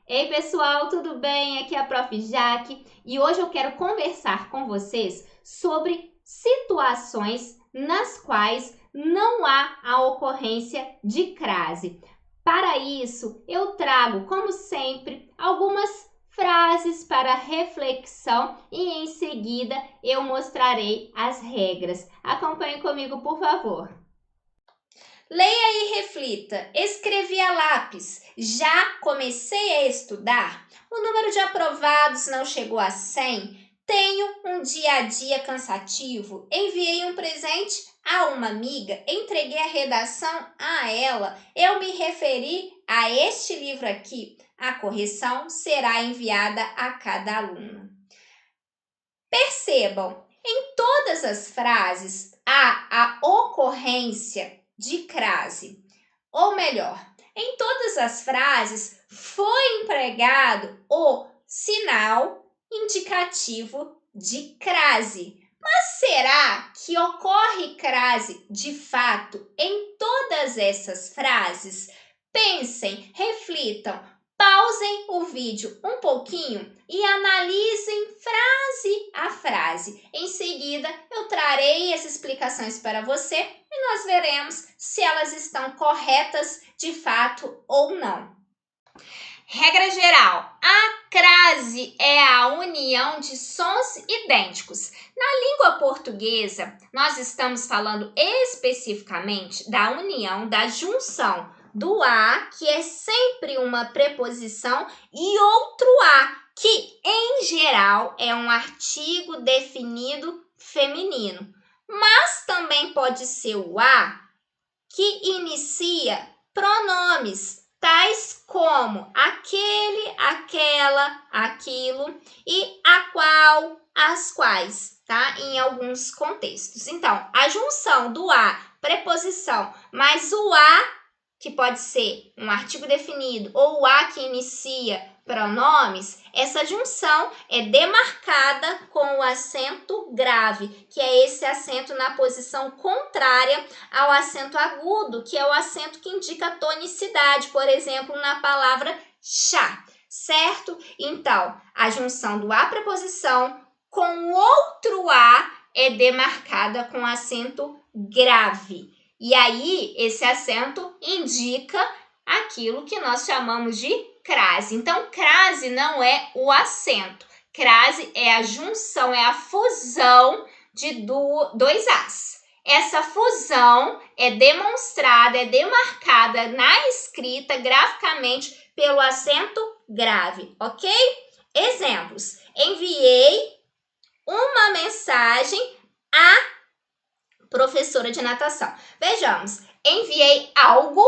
Ei, pessoal, tudo bem? Aqui é a Prof. Jaque e hoje eu quero conversar com vocês sobre situações nas quais não há a ocorrência de crase. Para isso, eu trago, como sempre, algumas frases para reflexão e em seguida eu mostrarei as regras. Acompanhe comigo, por favor. Leia e reflita. Escrevi a lápis. Já comecei a estudar. O número de aprovados não chegou a 100. Tenho um dia a dia cansativo. Enviei um presente a uma amiga. Entreguei a redação a ela. Eu me referi a este livro aqui. A correção será enviada a cada aluno. Percebam, em todas as frases há a ocorrência de crase. Ou melhor, em todas as frases foi empregado o sinal indicativo de crase. Mas será que ocorre crase de fato em todas essas frases? Pensem, reflitam, pausem o vídeo um pouquinho e analisem frase a frase. Em seguida, eu trarei as explicações para você e nós veremos se elas estão corretas de fato ou não. Regra geral: a crase é a união de sons idênticos. Na língua portuguesa, nós estamos falando especificamente da união, da junção do a, que é sempre uma preposição, e outro a, que em geral é um artigo definido feminino. Mas também pode ser o a que inicia pronomes, tais como aquele, aquela, aquilo e a qual, as quais, tá? Em alguns contextos. Então, a junção do a, preposição, mais o a, que pode ser um artigo definido, ou o a que inicia pronomes, essa junção é demarcada com o acento grave, que é esse acento na posição contrária ao acento agudo, que é o acento que indica tonicidade, por exemplo, na palavra chá, certo? Então, a junção do a preposição com outro a é demarcada com acento grave. E aí, esse acento indica aquilo que nós chamamos de crase. Então, crase não é o acento. Crase é a junção, é a fusão de dois as. Essa fusão é demonstrada, é demarcada na escrita graficamente pelo acento grave, ok? Exemplos: enviei uma mensagem à professora de natação. Vejamos, enviei algo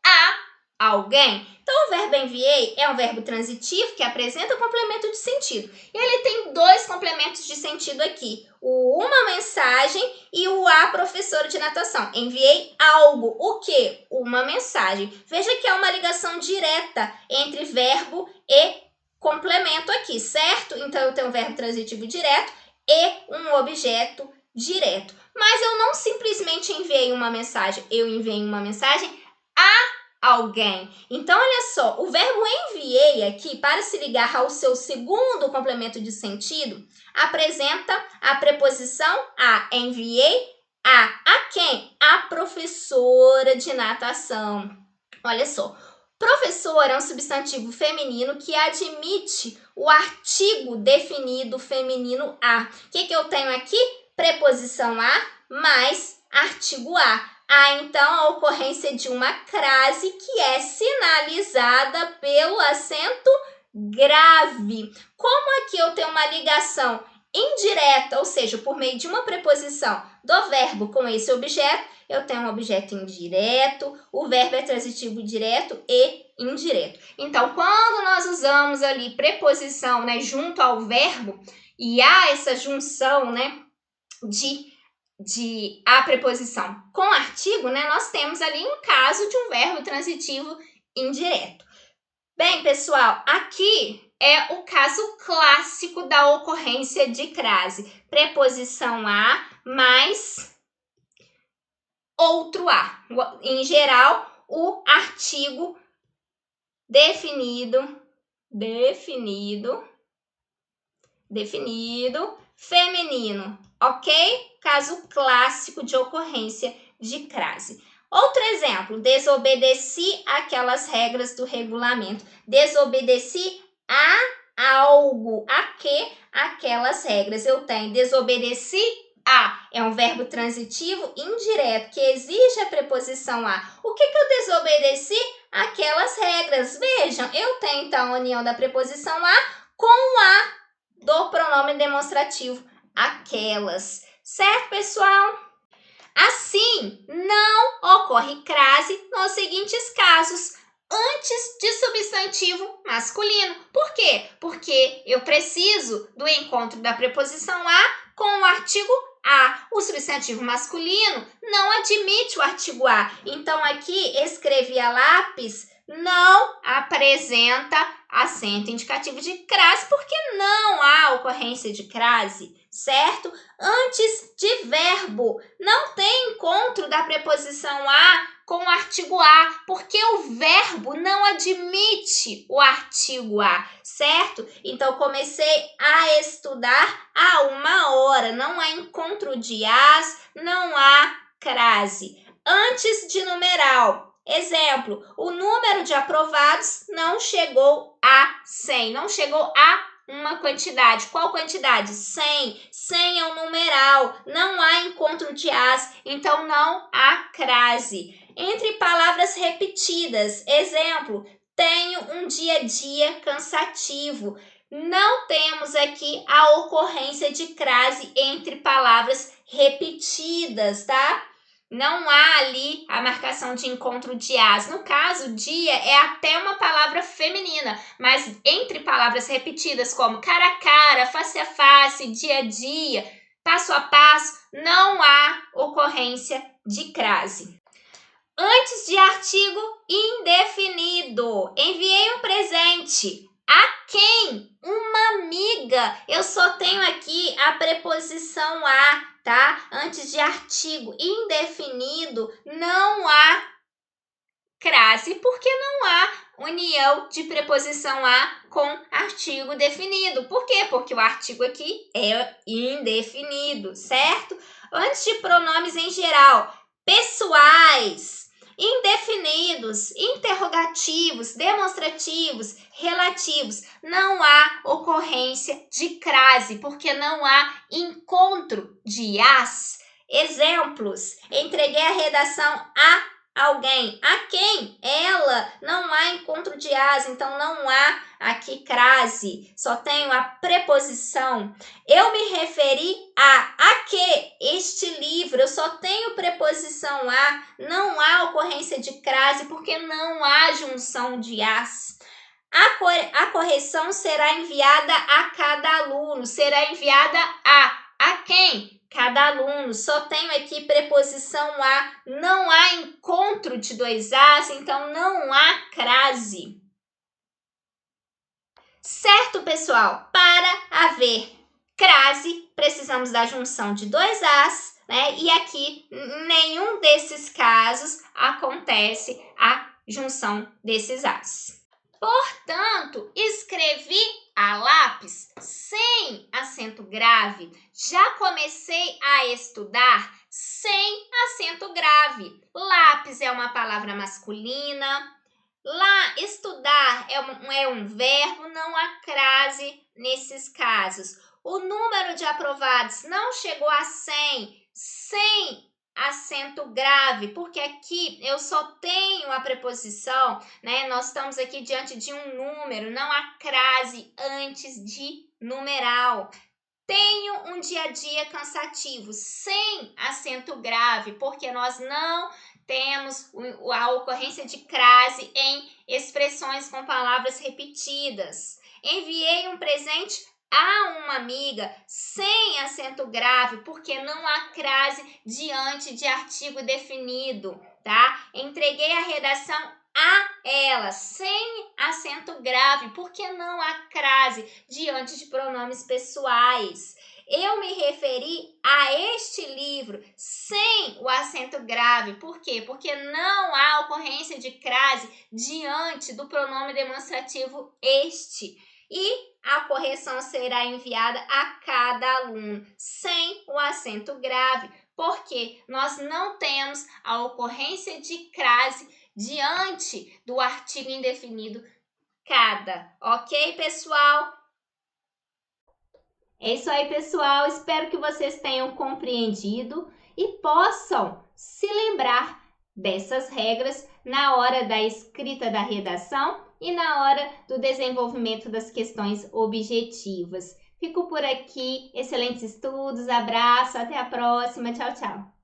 a alguém. Então, o verbo enviei é um verbo transitivo que apresenta complemento de sentido. E ele tem dois complementos de sentido aqui. O uma mensagem e o a professora de natação. Enviei algo. O quê? Uma mensagem. Veja que há uma ligação direta entre verbo e complemento aqui, certo? Então, eu tenho um verbo transitivo direto e um objeto direto. Mas eu não simplesmente enviei uma mensagem, eu enviei uma mensagem a alguém. Então, olha só, o verbo enviei aqui, para se ligar ao seu segundo complemento de sentido, apresenta a preposição a. Enviei a quem? A professora de natação. Olha só, professor é um substantivo feminino que admite o artigo definido feminino a. O que eu tenho aqui? Preposição a mais artigo a. Há então a ocorrência de uma crase que é sinalizada pelo acento grave. Como aqui eu tenho uma ligação indireta, ou seja, por meio de uma preposição do verbo com esse objeto, eu tenho um objeto indireto, o verbo é transitivo direto e indireto. Então, quando nós usamos ali preposição, né, junto ao verbo, e há essa junção, né, de a preposição com artigo, né, nós temos ali um caso de um verbo transitivo indireto. Bem, pessoal, aqui é o caso clássico da ocorrência de crase. Preposição a mais outro a. Em geral, o artigo definido definido, feminino, ok? Caso clássico de ocorrência de crase. Outro exemplo, desobedeci aquelas regras do regulamento. Desobedeci a algo, a que aquelas regras. Eu tenho desobedeci a, é um verbo transitivo indireto que exige a preposição a. O que eu desobedeci? Aquelas regras. Vejam, eu tenho então a união da preposição a com a do pronome demonstrativo, aquelas. Certo, pessoal? Assim, não ocorre crase nos seguintes casos, antes de substantivo masculino. Por quê? Porque eu preciso do encontro da preposição a com o artigo a. O substantivo masculino não admite o artigo a. Então, aqui, escrevi a lápis, não apresenta acento indicativo de crase, porque não há ocorrência de crase, certo? Antes de verbo, não tem encontro da preposição a com o artigo a, porque o verbo não admite o artigo a, certo? Então, comecei a estudar há 1 hora, não há encontro de as, não há crase. Antes de numeral, exemplo, o número de aprovados não chegou a 100, não chegou a uma quantidade. Qual quantidade? 100. 100 é um numeral, não há encontro de as, então não há crase. Entre palavras repetidas, exemplo, tenho um dia a dia cansativo. Não temos aqui a ocorrência de crase entre palavras repetidas, tá? Não há ali a marcação de encontro de as. No caso, dia é até uma palavra feminina, mas entre palavras repetidas como cara a cara, face a face, dia a dia, passo a passo, não há ocorrência de crase. Antes de artigo indefinido, enviei um presente. A quem? Uma amiga. Eu só tenho aqui a preposição a, tá? Antes de artigo indefinido, não há crase, porque não há união de preposição a com artigo definido. Por quê? Porque o artigo aqui é indefinido, certo? Antes de pronomes em geral, pessoais, indefinidos, interrogativos, demonstrativos, relativos, não há ocorrência de crase, porque não há encontro de as. Exemplos: entreguei a redação a alguém. A quem? Ela. Não há encontro de as, então não há aqui crase. Só tenho a preposição. Eu me referi a que? Este livro. Eu só tenho preposição a. Não há ocorrência de crase porque não há junção de as. A correção será enviada a cada aluno. Será enviada a quem? Cada aluno. Só tenho aqui preposição a, não há encontro de dois as, então não há crase. Certo, pessoal? Para haver crase, precisamos da junção de dois as, né? E aqui, em nenhum desses casos, acontece a junção desses as. Portanto, escrevi a lápis sem acento grave. Já comecei a estudar sem acento grave. Lápis é uma palavra masculina. Lá, estudar é um verbo, não há crase nesses casos. O número de aprovados não chegou a 100 sem acento grave, porque aqui eu só tenho a preposição, né? Nós estamos aqui diante de um número, não há crase antes de numeral. Tenho um dia a dia cansativo, sem acento grave, porque nós não temos a ocorrência de crase em expressões com palavras repetidas. Enviei um presente a uma amiga sem acento grave, porque não há crase diante de artigo definido, tá? Entreguei a redação a ela, sem acento grave, porque não há crase diante de pronomes pessoais. eu me referi a este livro sem o acento grave. Por quê? Porque não há ocorrência de crase diante do pronome demonstrativo este. E a correção será enviada a cada aluno sem o acento grave, porque nós não temos a ocorrência de crase diante do artigo indefinido cada. Ok, pessoal? É isso aí, pessoal. Espero que vocês tenham compreendido e possam se lembrar dessas regras na hora da escrita da redação e na hora do desenvolvimento das questões objetivas. Fico por aqui. Excelentes estudos. Abraço. Até a próxima. Tchau, tchau.